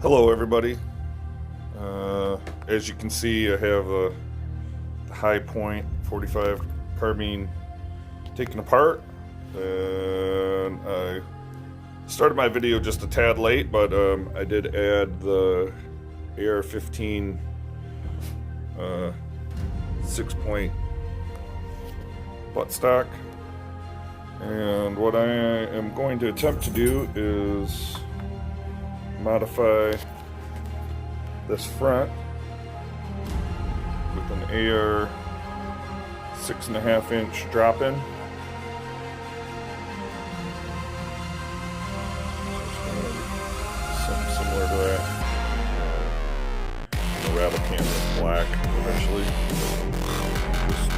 Hello everybody. As you can see, I have a HiPoint 45 carbine taken apart, and I started my video just a tad late, but I did add the ar15 6-point buttstock, and what I am going to attempt to do is modify this front with an AR 6.5-inch drop-in. Something similar to that. The rattle canvas black eventually. Just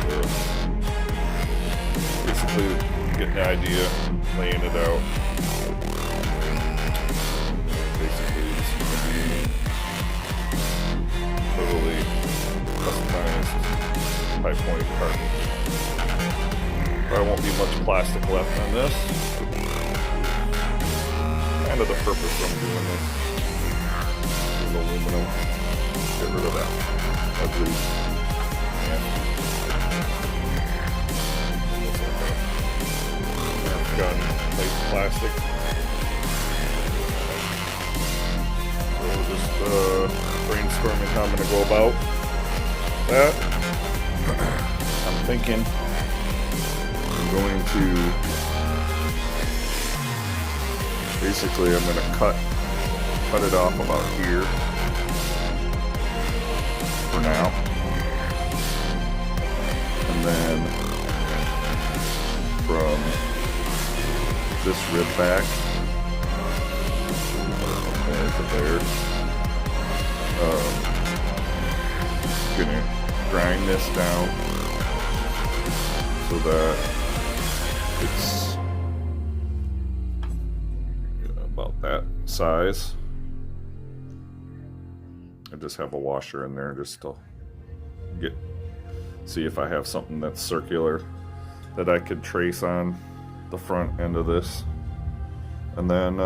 basically getting the idea, laying it out. Basically, it's going to be totally customized HiPoint carbine. There won't be much plastic left on this. Kind of the purpose I'm doing this is aluminum. Get rid of that ugly gun type plastic. Just brainstorming how I'm going to go about that. I'm thinking I'm going to basically I'm going to cut it off about here for now, and then from this rib back to there. Gonna grind this down so that it's about that size. I just have a washer in there just to see if I have something that's circular that I could trace on the front end of this, and then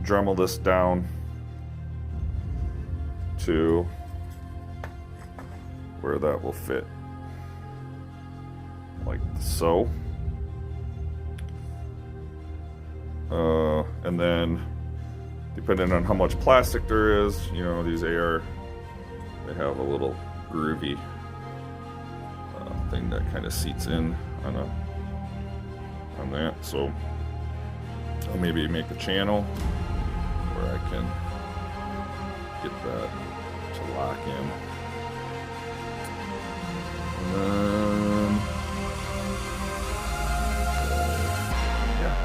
Dremel this down to where that will fit, like so. And then depending on how much plastic there is, you know, these AR, they have a little groovy thing that kind of seats in on that, so I'll maybe make a channel where I can get that to lock in. And then, yeah,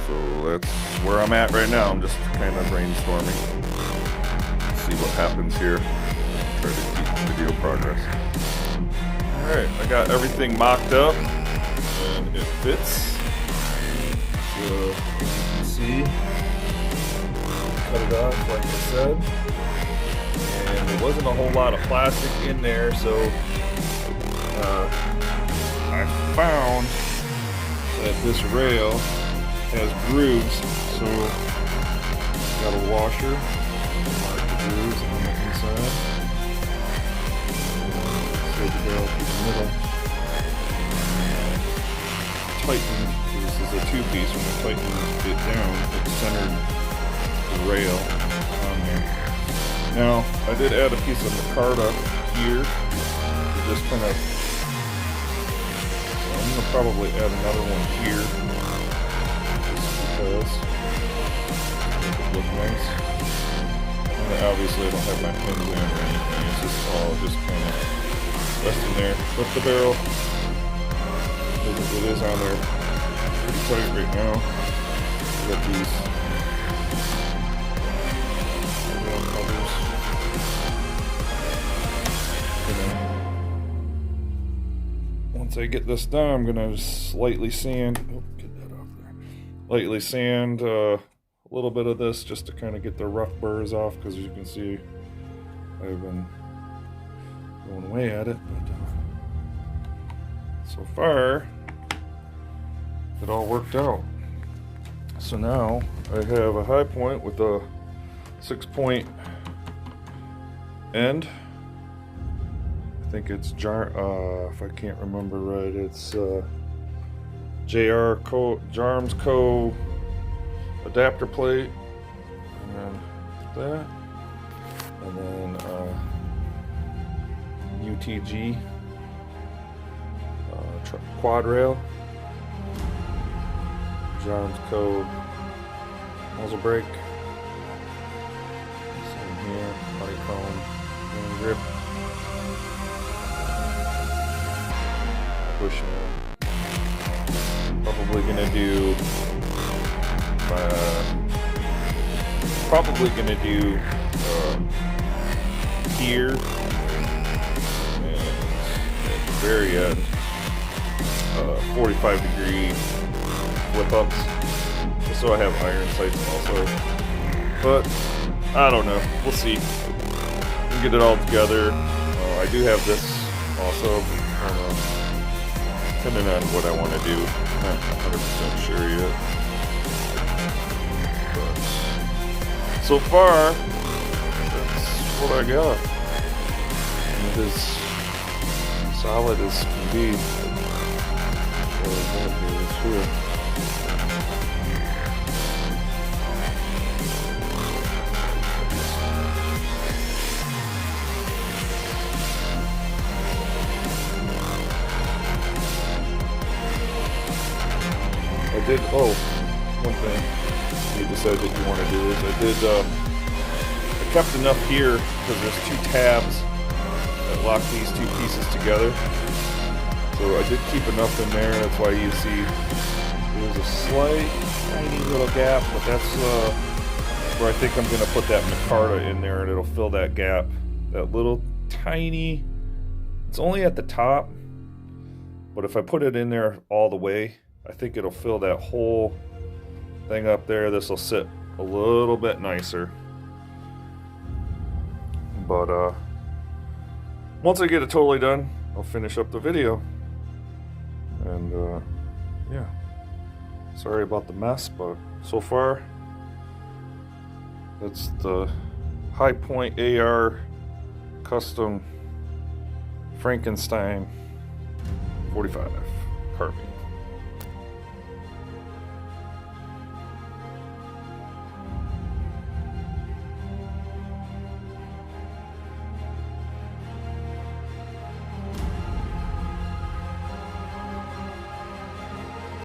so that's where I'm at right now. I'm just kind of brainstorming. See what happens here. Try to keep video progress. Alright, I got everything mocked up and it fits. So, as you can see, cut it off like I said, and there wasn't a whole lot of plastic in there, so I found that this rail has grooves, so got a washer, mark the grooves on the inside, so the barrel through the middle, tightened. This is a two-piece. When I tightened it down, it centered the rail on there. Now, I did add a piece of micarta here to just kind of, I'm going to probably add another one here just because it would look nice. And obviously I don't have my pins in or anything, it's just all just kind of resting there. But the barrel, it is on there pretty tight right now. We got these covers. Once I get this done, I'm gonna just lightly sand. Oh, get that off there. Lightly sand a little bit of this just to kind of get the rough burrs off, because as you can see, I've been going away at it, but so far it all worked out. So now I have a HiPoint with a 6-point end. I think it's if I can't remember right, it's Jarms Co adapter plate, and then that, and then UTG quad rail, Jarms Co muzzle brake, same here, honeycomb grip, bushing. Probably gonna do here and at the very end 45-degree flip ups, just so I have iron sights also. But I don't know, we'll see. We'll get it all together. I do have this also, depending on what I want to do. Not 100% sure yet. But so far, that's what I got. And it is solid as can be. So that is here. One thing you decided that you want to do is I kept enough here because there's 2 tabs that lock these 2 pieces together. So I did keep enough in there. That's why you see there's a slight tiny little gap, but that's where I think I'm going to put that micarta in there, and it'll fill that gap. That little tiny, it's only at the top, but if I put it in there all the way, I think it'll fill that whole thing up there. This will sit a little bit nicer. But once I get it totally done, I'll finish up the video. And yeah, sorry about the mess, but so far that's the HiPoint AR custom Frankenstein 45 carbine.